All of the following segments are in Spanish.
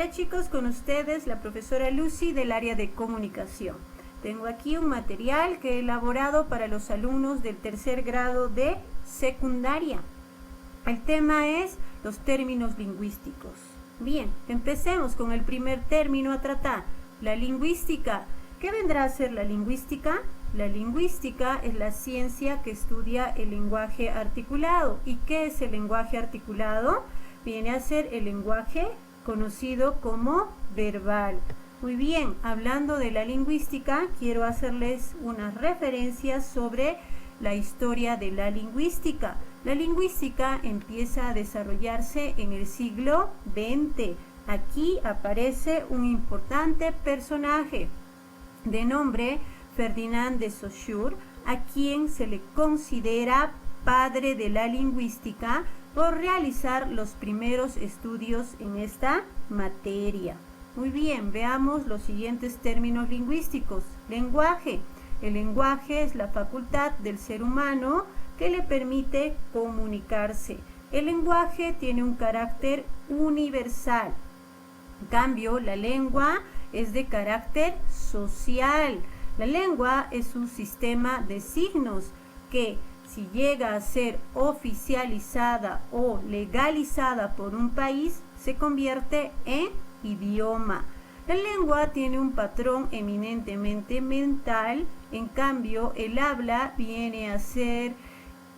Hola chicos, con ustedes la profesora Lucy del área de comunicación. Tengo aquí un material que he elaborado para los alumnos del tercer grado de secundaria. El tema es los términos lingüísticos. Bien, empecemos con el primer término a tratar, la lingüística. ¿Qué vendrá a ser la lingüística? La lingüística es la ciencia que estudia el lenguaje articulado. ¿Y qué es el lenguaje articulado? Viene a ser el lenguaje conocido como verbal. Muy bien, hablando de la lingüística, quiero hacerles unas referencias sobre la historia de la lingüística. La lingüística empieza a desarrollarse en el siglo XX. Aquí aparece un importante personaje de nombre Ferdinand de Saussure, a quien se le considera padre de la lingüística por realizar los primeros estudios en esta materia. Muy bien, veamos los siguientes términos lingüísticos. Lenguaje. El lenguaje es la facultad del ser humano que le permite comunicarse. El lenguaje tiene un carácter universal. En cambio, la lengua es de carácter social. La lengua es un sistema de signos que, si llega a ser oficializada o legalizada por un país, se convierte en idioma. La lengua tiene un patrón eminentemente mental, en cambio, el habla viene a ser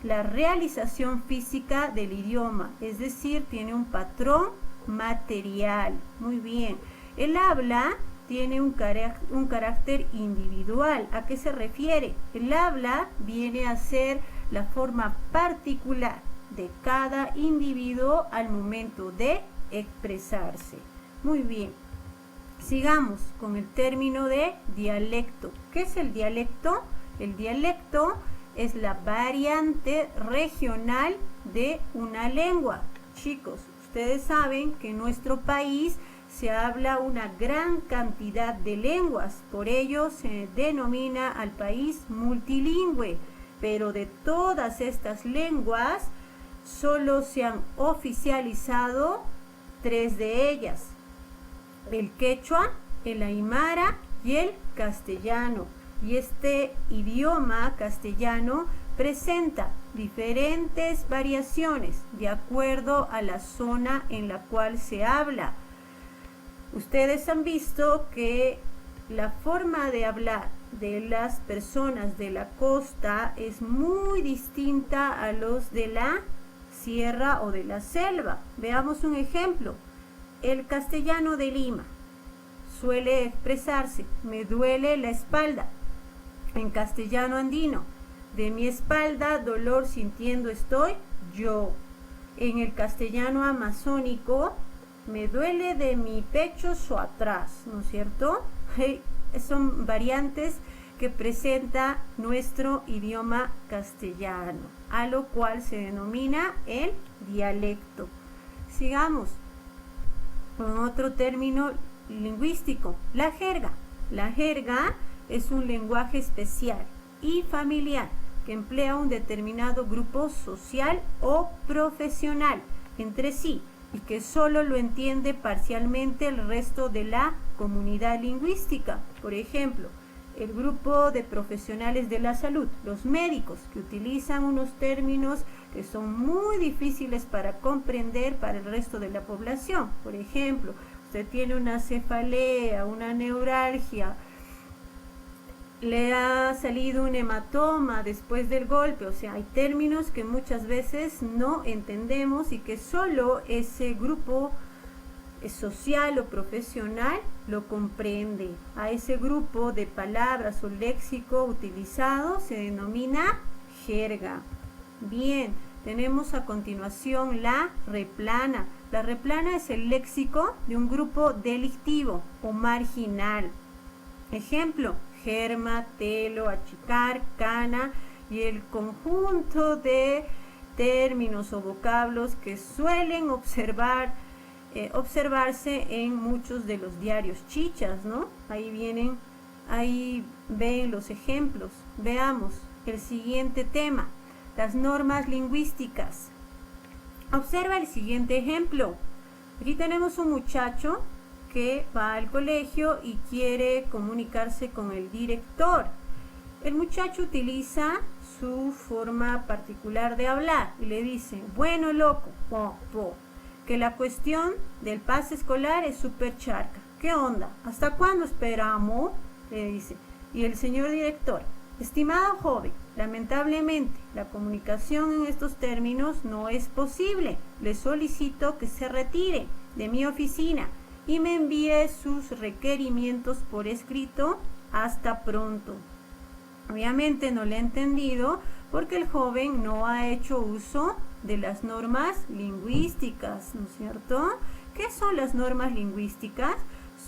la realización física del idioma, es decir, tiene un patrón material. Muy bien, el habla tiene un carácter individual. ¿A qué se refiere? El habla viene a ser la forma particular de cada individuo al momento de expresarse. Muy bien, sigamos con el término de dialecto. ¿Qué es el dialecto? El dialecto es la variante regional de una lengua. Chicos, ustedes saben que en nuestro país se habla una gran cantidad de lenguas, por ello se denomina al país multilingüe, pero de todas estas lenguas solo se han oficializado 3 de ellas: el quechua, el aymara y el castellano. Y este idioma castellano presenta diferentes variaciones de acuerdo a la zona en la cual se habla. Ustedes han visto que la forma de hablar de las personas de la costa es muy distinta a los de la sierra o de la selva. Veamos un ejemplo. El castellano de Lima suele expresarse: me duele la espalda. En castellano andino: de mi espalda dolor sintiendo estoy yo. En el castellano amazónico: me duele de mi pecho o atrás, ¿no es cierto? Son variantes que presenta nuestro idioma castellano, a lo cual se denomina el dialecto. Sigamos con otro término lingüístico, la jerga. La jerga es un lenguaje especial y familiar que emplea un determinado grupo social o profesional entre sí, y que solo lo entiende parcialmente el resto de la comunidad lingüística. Por ejemplo, el grupo de profesionales de la salud, los médicos, que utilizan unos términos que son muy difíciles para comprender para el resto de la población. Por ejemplo, usted tiene una cefalea, una neuralgia, le ha salido un hematoma después del golpe. O sea, hay términos que muchas veces no entendemos y que solo ese grupo social o profesional lo comprende. A ese grupo de palabras o léxico utilizado se denomina jerga. Bien, tenemos a continuación la replana. La replana es el léxico de un grupo delictivo o marginal. Ejemplo: germa, telo, achicar, cana y el conjunto de términos o vocablos que suelen observarse en muchos de los diarios chichas, ¿no? Ahí ven los ejemplos. Veamos el siguiente tema, las normas lingüísticas. Observa el siguiente ejemplo. Aquí tenemos un muchacho que va al colegio y quiere comunicarse con el director. El muchacho utiliza su forma particular de hablar y le dice: bueno, loco, que la cuestión del pase escolar es súper charca. ¿Qué onda? ¿Hasta cuándo esperamos? Le dice. Y el señor director: estimado joven, lamentablemente la comunicación en estos términos no es posible. Le solicito que se retire de mi oficina y me envíe sus requerimientos por escrito. Hasta pronto. Obviamente no le he entendido porque el joven no ha hecho uso de las normas lingüísticas, ¿no es cierto? ¿Qué son las normas lingüísticas?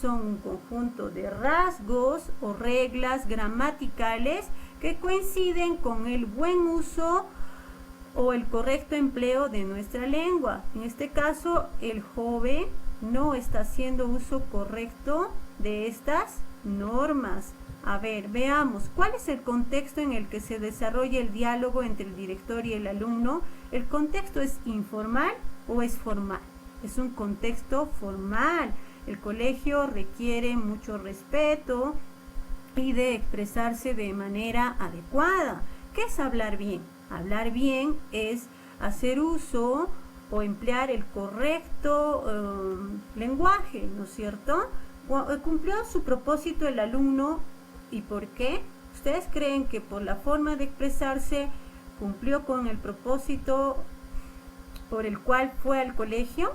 Son un conjunto de rasgos o reglas gramaticales que coinciden con el buen uso o el correcto empleo de nuestra lengua. En este caso, el joven no está haciendo uso correcto de estas normas. A ver, veamos, ¿cuál es el contexto en el que se desarrolla el diálogo entre el director y el alumno? ¿El contexto es informal o es formal? Es un contexto formal. El colegio requiere mucho respeto y de expresarse de manera adecuada. ¿Qué es hablar bien? Hablar bien es hacer uso o emplear el correcto lenguaje, ¿no es cierto? ¿Cumplió su propósito el alumno? ¿Y por qué? ¿Ustedes creen que por la forma de expresarse cumplió con el propósito por el cual fue al colegio?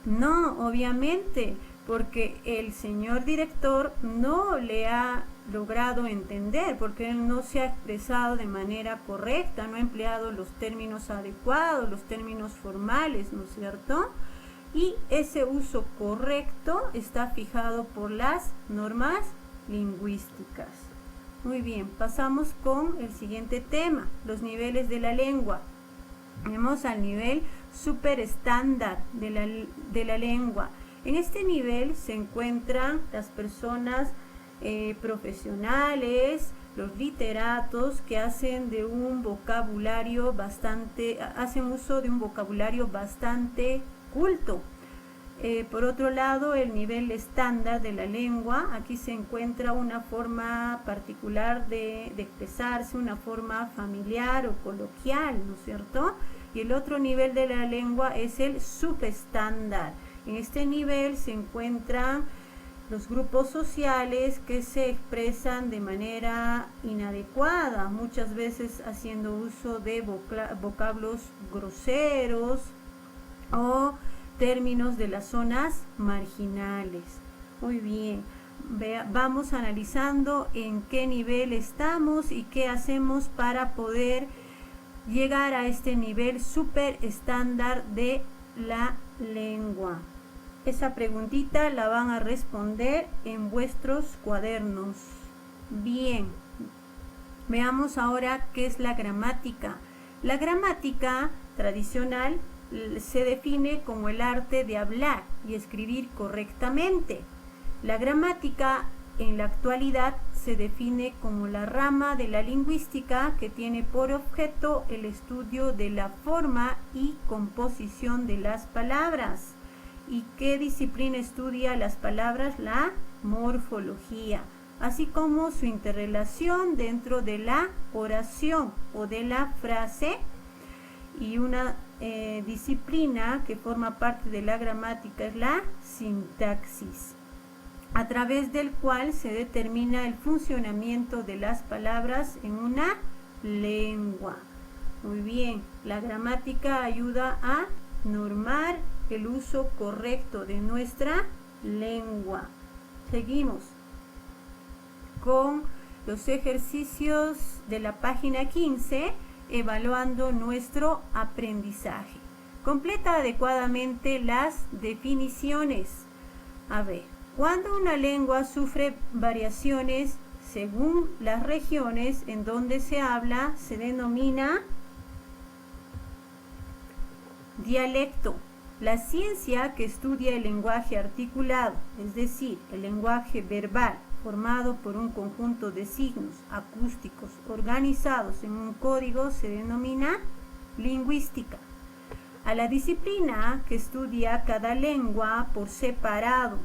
No, obviamente, porque el señor director no le ha logrado entender, porque él no se ha expresado de manera correcta, no ha empleado los términos adecuados, los términos formales, ¿no es cierto? Y ese uso correcto está fijado por las normas lingüísticas. Muy bien, pasamos con el siguiente tema, los niveles de la lengua. Vemos al nivel super estándar de la lengua. En este nivel se encuentran las personas profesionales, los literatos que hacen uso de un vocabulario bastante culto. Por otro lado, el nivel estándar de la lengua, aquí se encuentra una forma particular de expresarse, una forma familiar o coloquial, ¿no es cierto? Y el otro nivel de la lengua es el subestándar. En este nivel se encuentran los grupos sociales que se expresan de manera inadecuada, muchas veces haciendo uso de vocablos groseros o términos de las zonas marginales. Muy bien, vamos analizando en qué nivel estamos y qué hacemos para poder llegar a este nivel súper estándar de la lengua. Esa preguntita la van a responder en vuestros cuadernos. Bien, veamos ahora qué es la gramática. La gramática tradicional se define como el arte de hablar y escribir correctamente. La gramática en la actualidad se define como la rama de la lingüística que tiene por objeto el estudio de la forma y composición de las palabras. ¿Y qué disciplina estudia las palabras? La morfología, así como su interrelación dentro de la oración o de la frase. Y una disciplina que forma parte de la gramática es la sintaxis, a través del cual se determina el funcionamiento de las palabras en una lengua. Muy bien, la gramática ayuda a normar el uso correcto de nuestra lengua. Seguimos con los ejercicios de la página 15, evaluando nuestro aprendizaje. Completa adecuadamente las definiciones. A ver, cuando una lengua sufre variaciones según las regiones en donde se habla, se denomina dialecto. La ciencia que estudia el lenguaje articulado, es decir, el lenguaje verbal, formado por un conjunto de signos acústicos organizados en un código, se denomina lingüística. A la disciplina que estudia cada lengua por separado,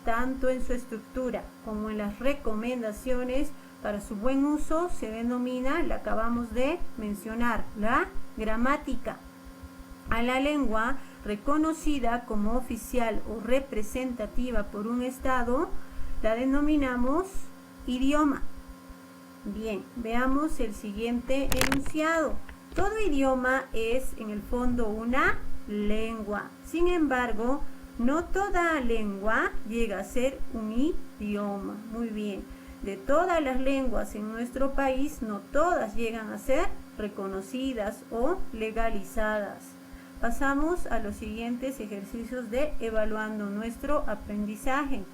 tanto en su estructura como en las recomendaciones para su buen uso, se denomina, la acabamos de mencionar, la gramática. A la lengua reconocida como oficial o representativa por un Estado, la denominamos idioma. Bien, veamos el siguiente enunciado. Todo idioma es en el fondo una lengua. Sin embargo, no toda lengua llega a ser un idioma. Muy bien. De todas las lenguas en nuestro país, no todas llegan a ser reconocidas o legalizadas. Pasamos a los siguientes ejercicios de evaluando nuestro aprendizaje.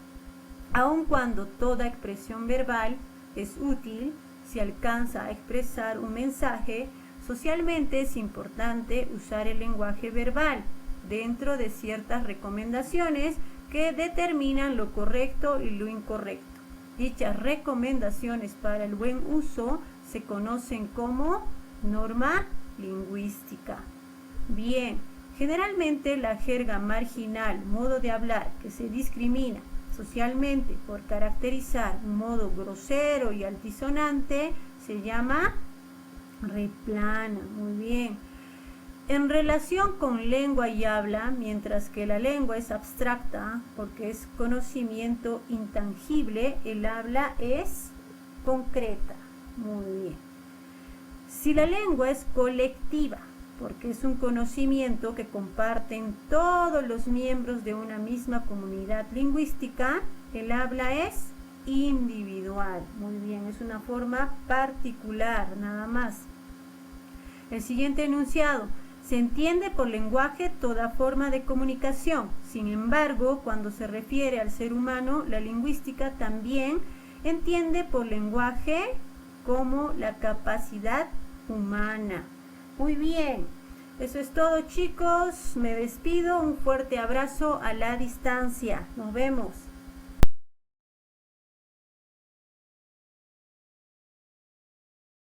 Aun cuando toda expresión verbal es útil, si alcanza a expresar un mensaje, socialmente es importante usar el lenguaje verbal dentro de ciertas recomendaciones que determinan lo correcto y lo incorrecto. Dichas recomendaciones para el buen uso se conocen como norma lingüística. Bien, generalmente la jerga marginal, modo de hablar que se discrimina socialmente por caracterizar un modo grosero y altisonante, se llama replana. Muy bien. En relación con lengua y habla, mientras que la lengua es abstracta porque es conocimiento intangible, el habla es concreta. Muy bien. Si la lengua es colectiva, porque es un conocimiento que comparten todos los miembros de una misma comunidad lingüística, el habla es individual. Muy bien, es una forma particular, nada más. El siguiente enunciado. Se entiende por lenguaje toda forma de comunicación. Sin embargo, cuando se refiere al ser humano, la lingüística también entiende por lenguaje como la capacidad humana. Muy bien, eso es todo, chicos. Me despido. Un fuerte abrazo a la distancia. Nos vemos.